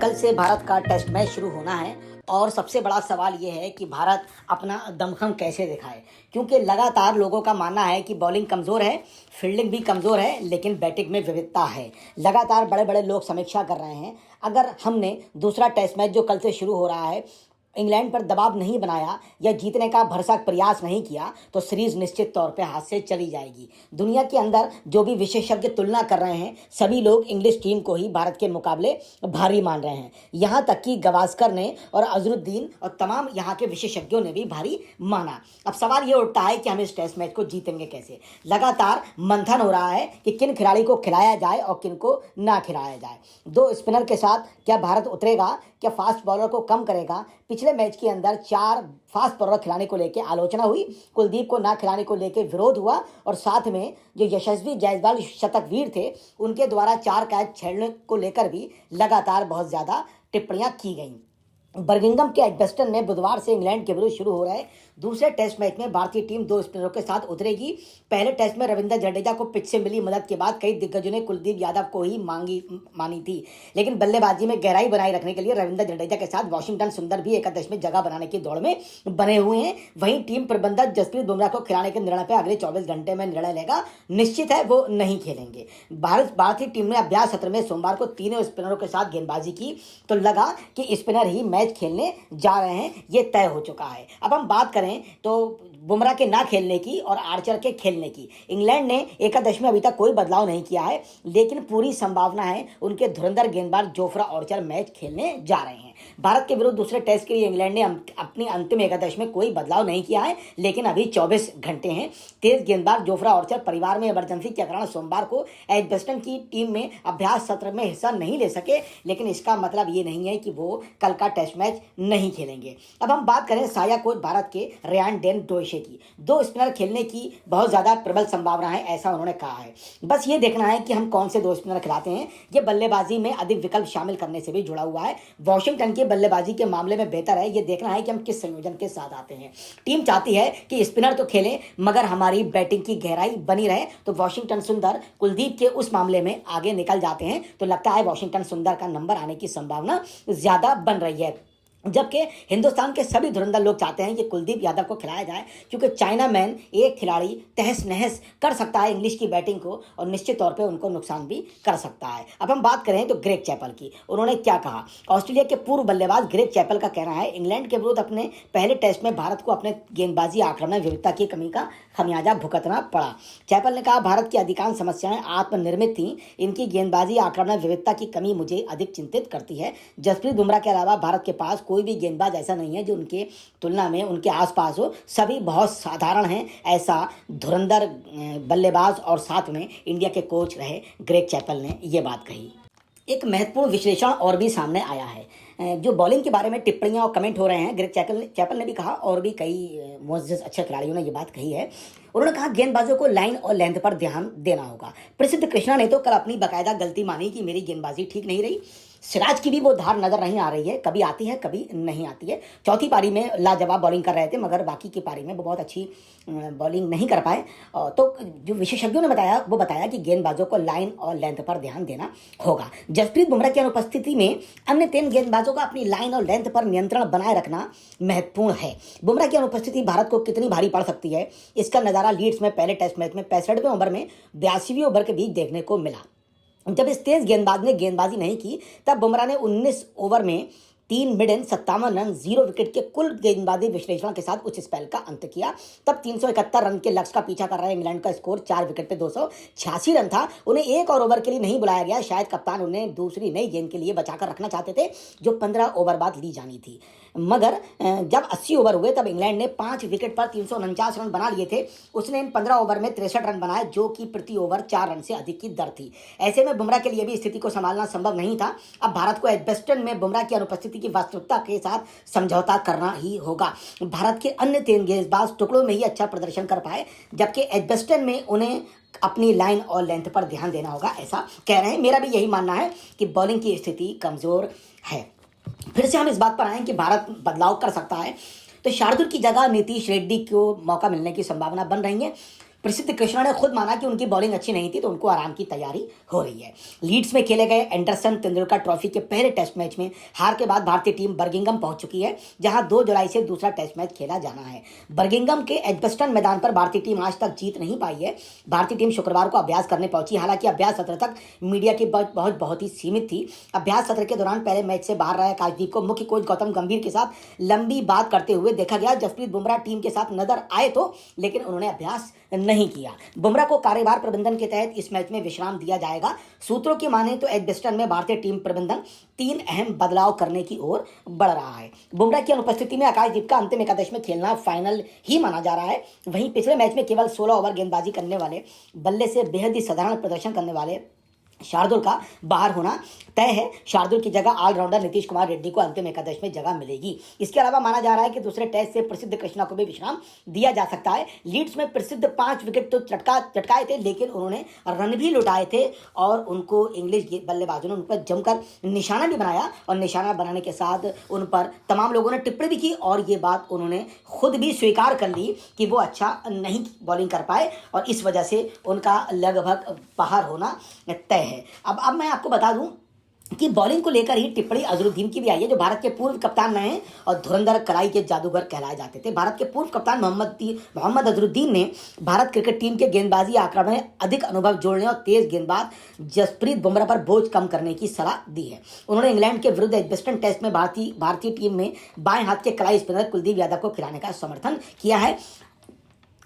कल से भारत का टेस्ट मैच शुरू होना है और सबसे बड़ा सवाल ये है कि भारत अपना दमखम कैसे दिखाए, क्योंकि लगातार लोगों का मानना है कि बॉलिंग कमज़ोर है, फील्डिंग भी कमज़ोर है, लेकिन बैटिंग में विविधता है। लगातार बड़े बड़े लोग समीक्षा कर रहे हैं। अगर हमने दूसरा टेस्ट मैच जो कल से शुरू हो रहा है इंग्लैंड पर दबाव नहीं बनाया या जीतने का भरसक प्रयास नहीं किया तो सीरीज निश्चित तौर पे हाथ से चली जाएगी। दुनिया के अंदर जो भी विशेषज्ञ तुलना कर रहे हैं सभी लोग इंग्लिश टीम को ही भारत के मुकाबले भारी मान रहे हैं। यहाँ तक कि गवास्कर ने और अजरुद्दीन और तमाम यहाँ के विशेषज्ञों ने भी भारी माना। अब सवाल ये उठता है कि हम इस टेस्ट मैच को जीतेंगे कैसे। लगातार मंथन हो रहा है कि किन खिलाड़ी को खिलाया जाए और किन को ना खिलाया जाए। दो स्पिनर के साथ क्या भारत उतरेगा, क्या फास्ट बॉलर को कम करेगा। पिछले मैच के अंदर 4 फास्ट बॉलर खिलाने को लेकर आलोचना हुई, कुलदीप को ना खिलाने को लेकर विरोध हुआ और साथ में जो यशस्वी जायसवाल शतकवीर थे उनके द्वारा 4 कैच छेड़ने को लेकर भी लगातार बहुत ज़्यादा टिप्पणियां की गईं। बर्मिंघम के एडजस्टन में बुधवार से इंग्लैंड के विरुद्ध शुरू हो रहे दूसरे टेस्ट मैच में भारतीय टीम 2 स्पिनरों के साथ उतरेगी। पहले टेस्ट में रविंद्र जडेजा को पिच से मिली मदद के बाद कई दिग्गजों ने कुलदीप यादव को ही मानी थी, लेकिन बल्लेबाजी में गहराई बनाए रखने के लिए रविंद्र जडेजा के साथ वाशिंगटन सुंदर भी एकादश में जगह बनाने की दौड़ में बने हुए हैं। वहीं टीम प्रबंधक जसप्रीत बुमराह को खिलाने के निर्णय पर अगले 24 घंटे में निर्णय लेगा। निश्चित है वो नहीं खेलेंगे। भारतीय टीम ने अभ्यास सत्र में सोमवार को तीनों स्पिनरों के साथ गेंदबाजी की तो लगा कि स्पिनर ही मैच खेलने जा रहे हैं, ये तय हो चुका है। अब हम बात करें तो बुमराह के ना खेलने की और आर्चर के खेलने की। इंग्लैंड ने एकादश में अभी तक कोई बदलाव नहीं किया है, लेकिन पूरी संभावना है उनके धुरंधर गेंदबाज जोफ्रा आर्चर मैच खेलने जा रहे हैं। भारत के विरुद्ध दूसरे टेस्ट के लिए इंग्लैंड ने अपनी अंतिम एकादश में कोई बदलाव नहीं किया है, लेकिन अभी 24 घंटे हैं। तेज गेंदबाज जोफ्रा आर्चर परिवार में इमरजेंसी के कारण सोमवार को एजबस्टन की टीम में अभ्यास सत्र में हिस्सा नहीं ले सके, लेकिन इसका मतलब ये नहीं है कि वो कल का टेस्ट मैच नहीं खेलेंगे। अब हम बात करें साया कोच भारत के रेयान डेन डोइशे की। 2 स्पिनर खेलने की बहुत ज़्यादा प्रबल संभावना है, ऐसा उन्होंने कहा है। बस ये देखना है कि हम कौन से 2 स्पिनर खिलाते हैं। ये बल्लेबाजी में अधिक विकल्प शामिल करने से भी जुड़ा हुआ है। वॉशिंगटन के बल्लेबाजी के मामले में बेहतर है ये देखना है कि हम किस संयोजन के साथ आते हैं। टीम चाहती है कि स्पिनर तो खेलें मगर हमारी बैटिंग की गहराई बनी रहे, तो वॉशिंगटन सुंदर कुलदीप के उस मामले में आगे निकल जाते हैं। तो लगता है वॉशिंगटन सुंदर का नंबर आने की संभावना ज़्यादा बन रही है। जबकि हिंदुस्तान के सभी धुरंधर लोग चाहते हैं कि कुलदीप यादव को खिलाया जाए, क्योंकि चाइना मैन एक खिलाड़ी तहस नहस कर सकता है इंग्लिश की बैटिंग को और निश्चित तौर पे उनको नुकसान भी कर सकता है। अब हम बात करें तो ग्रेग चैपल की, उन्होंने क्या कहा। ऑस्ट्रेलिया के पूर्व बल्लेबाज ग्रेग चैपल का कहना है इंग्लैंड के विरुद्ध अपने पहले टेस्ट में भारत को अपने गेंदबाजी आक्रमण विविधता की कमी का खमियाजा भुगतना पड़ा। चैपल ने कहा भारत की अधिकांश समस्याएं आत्मनिर्मित थीं, इनकी गेंदबाजी आक्रमण विविधता की कमी मुझे अधिक चिंतित करती है। जसप्रीत बुमराह के अलावा भारत के पास कोई भी गेंदबाज ऐसा नहीं है जो उनके तुलना में उनके आसपास हो, सभी बहुत साधारण हैं, ऐसा धुरंधर बल्लेबाज और साथ में इंडिया के कोच रहे ग्रेग चैपल ने ये बात कही। एक महत्वपूर्ण विश्लेषण और भी सामने आया है। जो बॉलिंग के बारे में टिप्पणियां और कमेंट हो रहे हैं, ग्रेग चैपल ने भी कहा और भी कई मुअज़्ज़ज़ अच्छे खिलाड़ियों ने ये बात कही है। उन्होंने कहा गेंदबाजों को लाइन और लेंथ पर ध्यान देना होगा। प्रसिद्ध कृष्णा ने तो कल अपनी बाकायदा गलती मानी कि मेरी गेंदबाजी ठीक नहीं रही। सिराज की भी वो धार नजर नहीं आ रही है, कभी आती है कभी नहीं आती है। चौथी पारी में लाजवाब बॉलिंग कर रहे थे मगर बाकी की पारी में वो बहुत अच्छी बॉलिंग नहीं कर पाए। तो जो विशेषज्ञों ने बताया कि गेंदबाजों को लाइन और लेंथ पर ध्यान देना होगा। जसप्रीत बुमराह की अनुपस्थिति में अन्य 3 गेंदबाजों का अपनी लाइन और लेंथ पर नियंत्रण बनाए रखना महत्वपूर्ण है। बुमराह की अनुपस्थिति भारत को कितनी भारी पड़ सकती है, इसका नज़ारा लीड्स में पहले टेस्ट मैच में 65वें ओवर में 82वें ओवर के बीच देखने को मिला। जब इस तेज गेंदबाज ने गेंदबाजी नहीं की तब बुमराह ने 19 ओवर में 3 मिड 57 रन 0 विकेट के कुल गेंदबाजी विश्लेषण के साथ उच्च स्पेल का अंत किया। तब 371 रन के लक्ष्य का पीछा कर रहे इंग्लैंड का स्कोर 4 विकेट पे 286 रन था। उन्हें एक और ओवर के लिए नहीं बुलाया गया, शायद कप्तान उन्हें दूसरी नई गेंद के लिए बचाकर रखना चाहते थे जो 15 ओवर बाद ली जानी थी। मगर जब 80 ओवर हुए तब इंग्लैंड ने 5 विकेट पर 349 रन बना लिए थे। उसने इन 15 ओवर में 63 रन बनाए जो कि प्रति ओवर 4 रन से अधिक की दर थी। ऐसे में बुमराह के लिए भी स्थिति को संभालना संभव नहीं था। अब भारत को एजबस्टन में बुमराह की अनुपस्थिति की वास्तविकता के साथ समझौता करना ही होगा। भारत के अन्य 3 गेंदबाज टुकड़ों में ही अच्छा प्रदर्शन कर पाए, जबकि एजबस्टन में उन्हें अपनी लाइन और लेंथ पर ध्यान देना होगा, ऐसा कह रहे हैं। मेरा भी यही मानना है कि बॉलिंग की स्थिति कमज़ोर है। फिर से हम इस बात पर आए कि भारत बदलाव कर सकता है, तो शार्दुल की जगह नीतीश रेड्डी को मौका मिलने की संभावना बन रही है। प्रसिद्ध कृष्णा ने खुद माना कि उनकी बॉलिंग अच्छी नहीं थी, तो उनको आराम की तैयारी हो रही है। लीड्स में खेले गए एंडरसन तेंदुलकर ट्रॉफी के पहले टेस्ट मैच में हार के बाद भारतीय टीम बर्मिंघम पहुंच चुकी है, जहां 2 जुलाई से दूसरा टेस्ट मैच खेला जाना है। बर्मिंघम के एजबस्टन मैदान पर भारतीय टीम आज तक जीत नहीं पाई है। भारतीय टीम शुक्रवार को अभ्यास करने पहुंची, हालांकि अभ्यास सत्र तक मीडिया की बहुत ही सीमित थी। अभ्यास सत्र के दौरान पहले मैच से बाहर रहे आकाशदीप को मुख्य कोच गौतम गंभीर के साथ लंबी बात करते हुए देखा गया। जसप्रीत बुमराह टीम के साथ नजर आए तो, लेकिन उन्होंने अभ्यास नहीं किया। बुमराह को कार्यभार प्रबंधन के तहत इस मैच में विश्राम दिया जाएगा। सूत्रों की माने तो एजबस्टन में भारतीय टीम प्रबंधन 3 अहम बदलाव करने की ओर बढ़ रहा है। बुमराह की अनुपस्थिति में आकाशदीप का अंतिम एकादश में खेलना फाइनल ही माना जा रहा है। वहीं पिछले मैच में केवल 16 ओवर गेंदबाजी करने वाले, बल्ले से बेहद ही साधारण प्रदर्शन करने वाले शार्दुल का बाहर होना तय है। शार्दुल की जगह ऑलराउंडर नीतीश कुमार रेड्डी को अंतिम एकादश में जगह मिलेगी। इसके अलावा माना जा रहा है कि दूसरे टेस्ट से प्रसिद्ध कृष्णा को भी विश्राम दिया जा सकता है। लीड्स में प्रसिद्ध 5 विकेट तो चटकाए थे, लेकिन उन्होंने रन भी लुटाए थे और उनको इंग्लिश बल्लेबाजों ने उन पर जमकर निशाना भी बनाया, और निशाना बनाने के साथ उन पर तमाम लोगों ने टिप्पणी भी की, और ये बात उन्होंने खुद भी स्वीकार कर ली कि वो अच्छा नहीं बॉलिंग कर पाए और इस वजह से उनका लगभग बाहर होना तय है। अब मैं आपको बता दूं कि बॉलिंग को लेकर ही टिप्पणी अजरुद्दीन की भी आई है, जो भारत के पूर्व कप्तान रहे और धुरंधर कलाई के जादूगर कहलाए जाते थे। भारत के पूर्व कप्तान मोहम्मद अजरुद्दीन ने भारत क्रिकेट टीम के गेंदबाजी आंकड़े में अधिक अनुभव जोड़ने और तेज गेंदबाज जसप्रीत बुमराह पर बोझ कम करने की सलाह दी है। उन्होंने इंग्लैंड के विरुद्ध एजबस्टन टेस्ट में भारतीय टीम में बाएं हाथ के कलाई स्पिनर कुलदीप यादव को खिलाने का समर्थन किया है।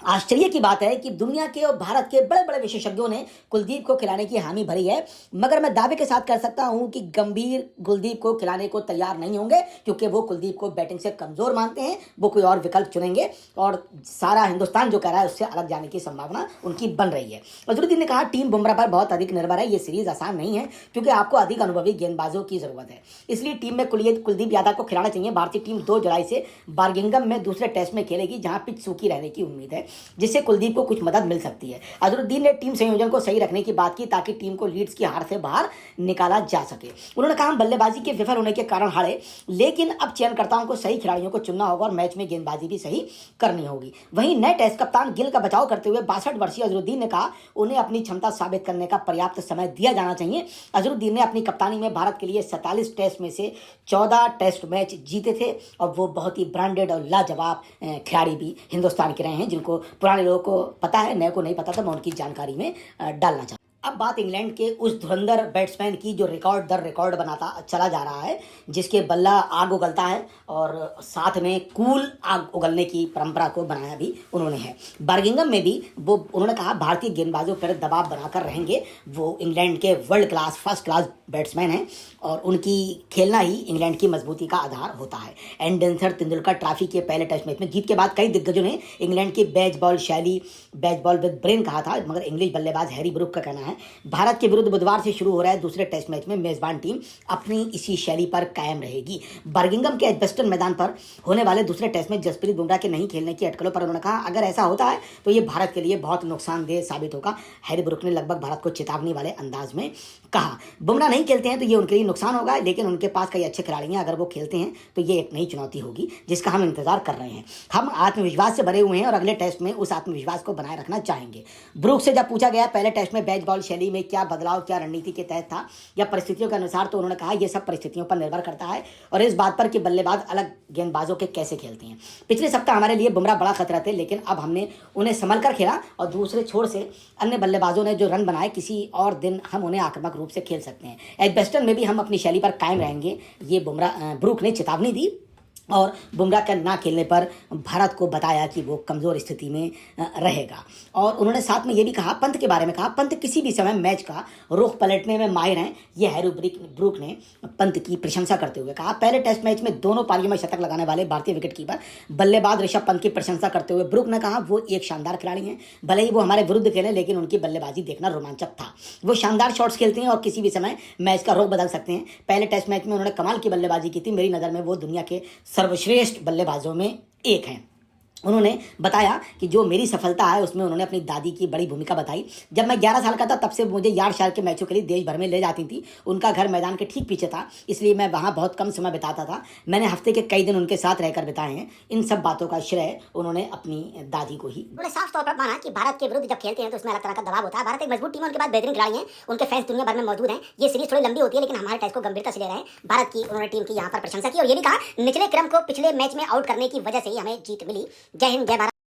आश्चर्य की बात है कि दुनिया के और भारत के बड़े बड़े विशेषज्ञों ने कुलदीप को खिलाने की हामी भरी है, मगर मैं दावे के साथ कर सकता हूं कि गंभीर कुलदीप को खिलाने को तैयार नहीं होंगे, क्योंकि वो कुलदीप को बैटिंग से कमजोर मानते हैं। वो कोई और विकल्प चुनेंगे और सारा हिंदुस्तान जो कह रहा है उससे अलग जाने की संभावना उनकी बन रही है। अजरुद्दीन ने कहा, टीम बुमराह पर बहुत अधिक निर्भर है। ये सीरीज आसान नहीं है, क्योंकि आपको अधिक अनुभवी गेंदबाजों की जरूरत है, इसलिए टीम में कुलदीप यादव को खिलाना चाहिए। भारतीय टीम 2 जुलाई से बर्मिंघम में दूसरे टेस्ट में खेलेगी, जहां पिच सूखी रहने की उम्मीद है, जिससे कुलदीप को कुछ मदद मिल सकती है। अजरुद्दीन ने टीम संयोजन को सही रखने की बात की, ताकि टीम को लीड्स की हार से बाहर निकाला जा सके। उन्होंने कहा, हम बल्लेबाजी के विफल होने के कारण हारे, लेकिन अब चयनकर्ताओं को सही खिलाड़ियों को चुनना होगा और मैच में गेंदबाजी भी सही करनी होगी। वहीं नए टेस्ट कप्तान गिल का बचाव करते हुए 62 वर्षीय अजरुद्दीन ने कहा, उन्हें अपनी क्षमता साबित करने का पर्याप्त समय दिया जाना चाहिए। अजरुद्दीन ने अपनी कप्तानी में भारत के लिए 47 टेस्ट में से 14 टेस्ट मैच जीते थे, और वो बहुत ही ब्रांडेड और लाजवाब खिलाड़ी भी हिंदुस्तान के रहे हैं, जिनको पुराने लोगों को पता है, नए को नहीं पता था। मैं उनकी जानकारी में डालना चाहता हूं। अब बात इंग्लैंड के उस धुरंधर बैट्समैन की जो रिकॉर्ड दर रिकॉर्ड बनाता चला जा रहा है, जिसके बल्ला आग उगलता है और साथ में कूल आग उगलने की परंपरा को बनाया भी उन्होंने है। बर्मिंघम में भी वो उन्होंने कहा, भारतीय गेंदबाजों पर दबाव बनाकर रहेंगे। वो इंग्लैंड के world class first class batsman हैं और उनकी खेलना ही इंग्लैंड की मजबूती का आधार होता है। एंडरसन तेंदुलकर ट्रॉफी के पहले टेस्ट मैच में जीत के बाद कई दिग्गजों ने इंग्लैंड की बैच बॉल शैली, बैच बॉल विद ब्रेन कहा था, मगर इंग्लिश बल्लेबाज हैरी ब्रूक का कहना है, भारत के विरुद्ध बुधवार से शुरू हो रहा है दूसरे टेस्ट मैच में मेजबान टीम अपनी इसी शैली पर कायम रहेगी। बर्मिंघम के एजबस्टन मैदान पर होने वाले दूसरे टेस्ट में जसप्रीत बुमराह के नहीं खेलने की अटकलों पर उन्होंने कहा, अगर ऐसा होता है तो ये भारत के लिए बहुत नुकसानदेह साबित होगा। हैरी ब्रूक ने लगभग भारत को चेतावनी वाले अंदाज में कहा, बुमराह नहीं खेलते हैं तो ये उनके लिए नुकसान होगा, लेकिन उनके पास कई अच्छे खिलाड़ी हैं। अगर वो खेलते हैं तो ये एक नई चुनौती होगी, जिसका हम इंतजार कर रहे हैं। हम आत्मविश्वास से भरे हुए हैं और अगले टेस्ट में उस आत्मविश्वास को बनाए रखना चाहेंगे। ब्रूक से जब पूछा गया पहले टेस्ट में बैच बॉल शैली में क्या बदलाव, क्या रणनीति के तहत था या परिस्थितियों के अनुसार, तो उन्होंने कहा, यह सब परिस्थितियों पर निर्भर करता है और इस बात पर कि बल्लेबाज अलग गेंदबाजों के कैसे खेलते हैं। पिछले सप्ताह हमारे लिए बुमराह बड़ा खतरा थे, लेकिन अब हमने उन्हें संभल कर खेला और दूसरे छोर से अन्य बल्लेबाजों ने जो रन बनाए, किसी और दिन हम उन्हें आक्रामक रूप से खेल सकते हैं। एजबस्टन में भी हम अपनी शैली पर कायम रहेंगे, ये ब्रूक ने चेतावनी दी और बुमराह के ना खेलने पर भारत को बताया कि वो कमज़ोर स्थिति में रहेगा। और उन्होंने साथ में ये भी कहा, पंत के बारे में कहा, पंत किसी भी समय मैच का रुख पलटने में माहिर हैं। ये हैरी ब्रूक ने पंत की प्रशंसा करते हुए कहा। पहले टेस्ट मैच में दोनों पारियों में शतक लगाने वाले भारतीय विकेटकीपर बल्लेबाज ऋषभ पंत की प्रशंसा करते हुए ब्रूक ने कहा, वो एक शानदार खिलाड़ी हैं। भले ही वो हमारे विरुद्ध खेलें, लेकिन उनकी बल्लेबाजी देखना रोमांचक था। वो शानदार शॉट्स खेलते हैं और किसी भी समय मैच का रुख बदल सकते हैं। पहले टेस्ट मैच में उन्होंने कमाल की बल्लेबाजी की थी। मेरी नज़र में वो दुनिया के सर्वश्रेष्ठ बल्लेबाजों में एक हैं। उन्होंने बताया कि जो मेरी सफलता है उसमें उन्होंने अपनी दादी की बड़ी भूमिका बताई। जब मैं 11 साल का था तब से मुझे यार्ड शायर के मैचों के लिए देश भर में ले जाती थी। उनका घर मैदान के ठीक पीछे था, इसलिए मैं वहाँ बहुत कम समय बिताता था। मैंने हफ्ते के कई दिन उनके साथ रहकर बिताए हैं। इन सब बातों का श्रेय उन्होंने अपनी दादी को ही। उन्होंने साफ तौर पर माना कि भारत के विरुद्ध जब खेलते हैं तो उसमें अलग तरह का दबाव होता है। भारत एक मजबूत टीम है, उनके पास बेहतरीन खिलाड़ी हैं, उनके फैंस दुनिया भर में मौजूद हैं। ये सीरीज थोड़ी लंबी होती है लेकिन हमारे टेस्ट को गंभीरता से ले रहे हैं। भारत की उन्होंने टीम की यहाँ पर प्रशंसा की और ये भी कहा निचले क्रम को पिछले मैच में आउट करने की वजह से ही हमें जीत मिली। जय हिंद, जय भारत।